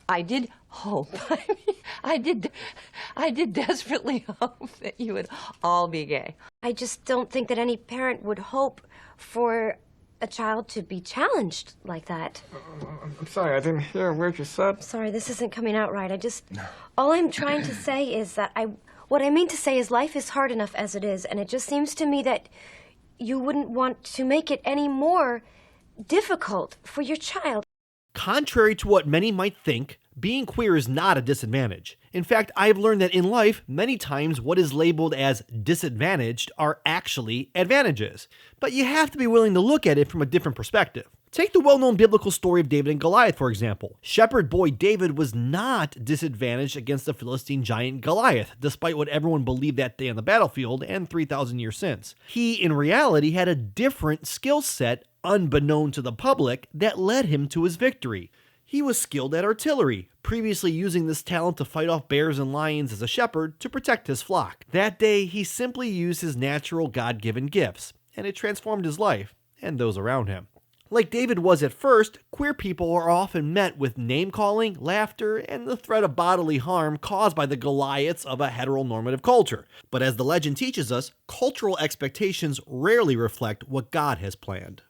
I did hope. I did desperately hope that you would all be gay. I just don't think that any parent would hope for a child to be challenged like that. I'm sorry, I didn't hear a word you said. Sorry, this isn't coming out right. All I'm trying to say is that what I mean to say is life is hard enough as it is, and it just seems to me that you wouldn't want to make it any more difficult for your child. Contrary to what many might think, being queer is not a disadvantage. In fact, I've learned that in life, many times what is labeled as disadvantaged are actually advantages. But you have to be willing to look at it from a different perspective. Take the well-known biblical story of David and Goliath, for example. Shepherd boy David was not disadvantaged against the Philistine giant Goliath, despite what everyone believed that day on the battlefield and 3,000 years since. He, in reality, had a different skill set, unbeknown to the public, that led him to his victory. He was skilled at artillery, previously using this talent to fight off bears and lions as a shepherd to protect his flock. That day, he simply used his natural God-given gifts, and it transformed his life and those around him. Like David was at first, queer people are often met with name-calling, laughter, and the threat of bodily harm caused by the Goliaths of a heteronormative culture. But as the legend teaches us, cultural expectations rarely reflect what God has planned.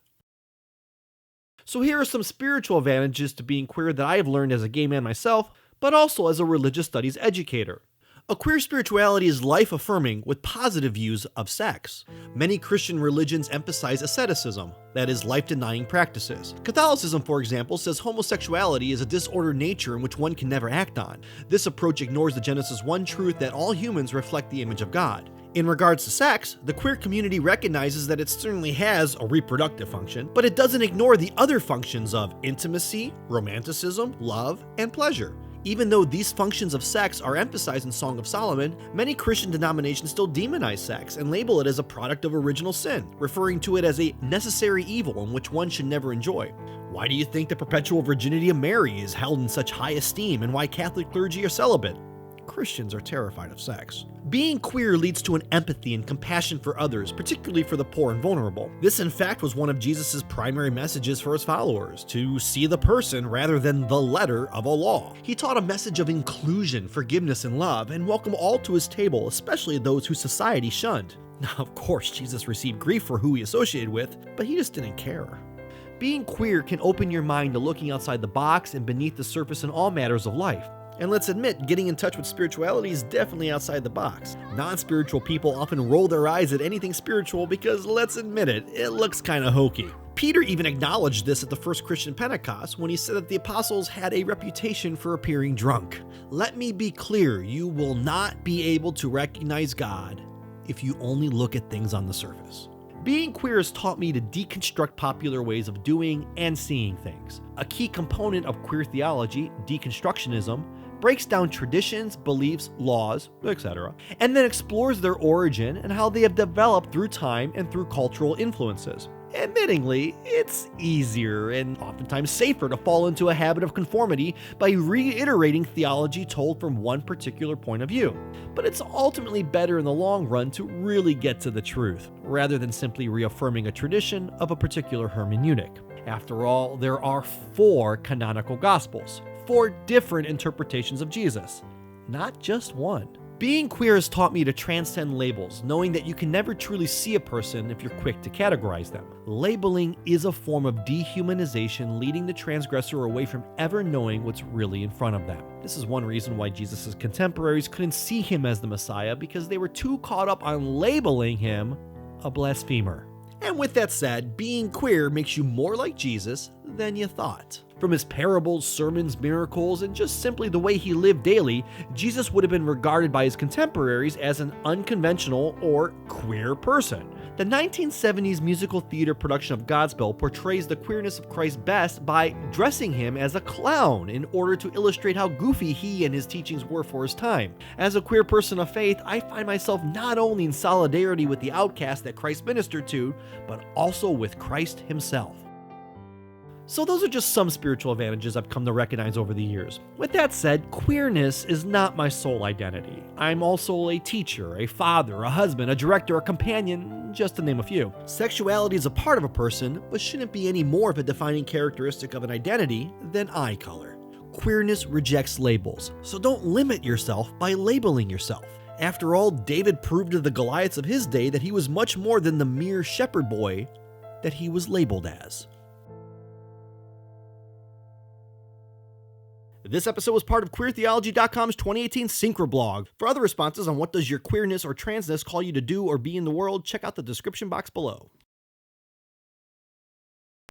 So here are some spiritual advantages to being queer that I have learned as a gay man myself, but also as a religious studies educator. A queer spirituality is life-affirming with positive views of sex. Many Christian religions emphasize asceticism, that is, life-denying practices. Catholicism, for example, says homosexuality is a disordered nature in which one can never act on. This approach ignores the Genesis 1 truth that all humans reflect the image of God. In regards to sex, the queer community recognizes that it certainly has a reproductive function, but it doesn't ignore the other functions of intimacy, romanticism, love, and pleasure. Even though these functions of sex are emphasized in Song of Solomon, many Christian denominations still demonize sex and label it as a product of original sin, referring to it as a necessary evil in which one should never enjoy. Why do you think the perpetual virginity of Mary is held in such high esteem and why Catholic clergy are celibate? Christians are terrified of sex. Being queer leads to an empathy and compassion for others, particularly for the poor and vulnerable. This, in fact, was one of Jesus' primary messages for his followers, to see the person rather than the letter of a law. He taught a message of inclusion, forgiveness, and love, and welcomed all to his table, especially those who society shunned. Now, of course, Jesus received grief for who he associated with, but he just didn't care. Being queer can open your mind to looking outside the box and beneath the surface in all matters of life. And let's admit, getting in touch with spirituality is definitely outside the box. Non-spiritual people often roll their eyes at anything spiritual because, let's admit it, it looks kinda hokey. Peter even acknowledged this at the first Christian Pentecost when he said that the apostles had a reputation for appearing drunk. Let me be clear, you will not be able to recognize God if you only look at things on the surface. Being queer has taught me to deconstruct popular ways of doing and seeing things. A key component of queer theology, deconstructionism, breaks down traditions, beliefs, laws, etc., and then explores their origin and how they have developed through time and through cultural influences. Admittingly, it's easier and oftentimes safer to fall into a habit of conformity by reiterating theology told from one particular point of view. But it's ultimately better in the long run to really get to the truth, rather than simply reaffirming a tradition of a particular hermeneutic. After all, there are 4 canonical gospels, 4 different interpretations of Jesus, not just one. Being queer has taught me to transcend labels, knowing that you can never truly see a person if you're quick to categorize them. Labeling is a form of dehumanization, leading the transgressor away from ever knowing what's really in front of them. This is one reason why Jesus' contemporaries couldn't see him as the Messiah, because they were too caught up on labeling him a blasphemer. And with that said, being queer makes you more like Jesus than you thought. From his parables, sermons, miracles, and just simply the way he lived daily, Jesus would have been regarded by his contemporaries as an unconventional or queer person. The 1970s musical theater production of Godspell portrays the queerness of Christ best by dressing him as a clown in order to illustrate how goofy he and his teachings were for his time. As a queer person of faith, I find myself not only in solidarity with the outcast that Christ ministered to, but also with Christ himself. So those are just some spiritual advantages I've come to recognize over the years. With that said, queerness is not my sole identity. I'm also a teacher, a father, a husband, a director, a companion, just to name a few. Sexuality is a part of a person, but shouldn't be any more of a defining characteristic of an identity than eye color. Queerness rejects labels, so don't limit yourself by labeling yourself. After all, David proved to the Goliaths of his day that he was much more than the mere shepherd boy that he was labeled as. This episode was part of QueerTheology.com's 2018 Synchroblog. For other responses on what does your queerness or transness call you to do or be in the world, check out the description box below.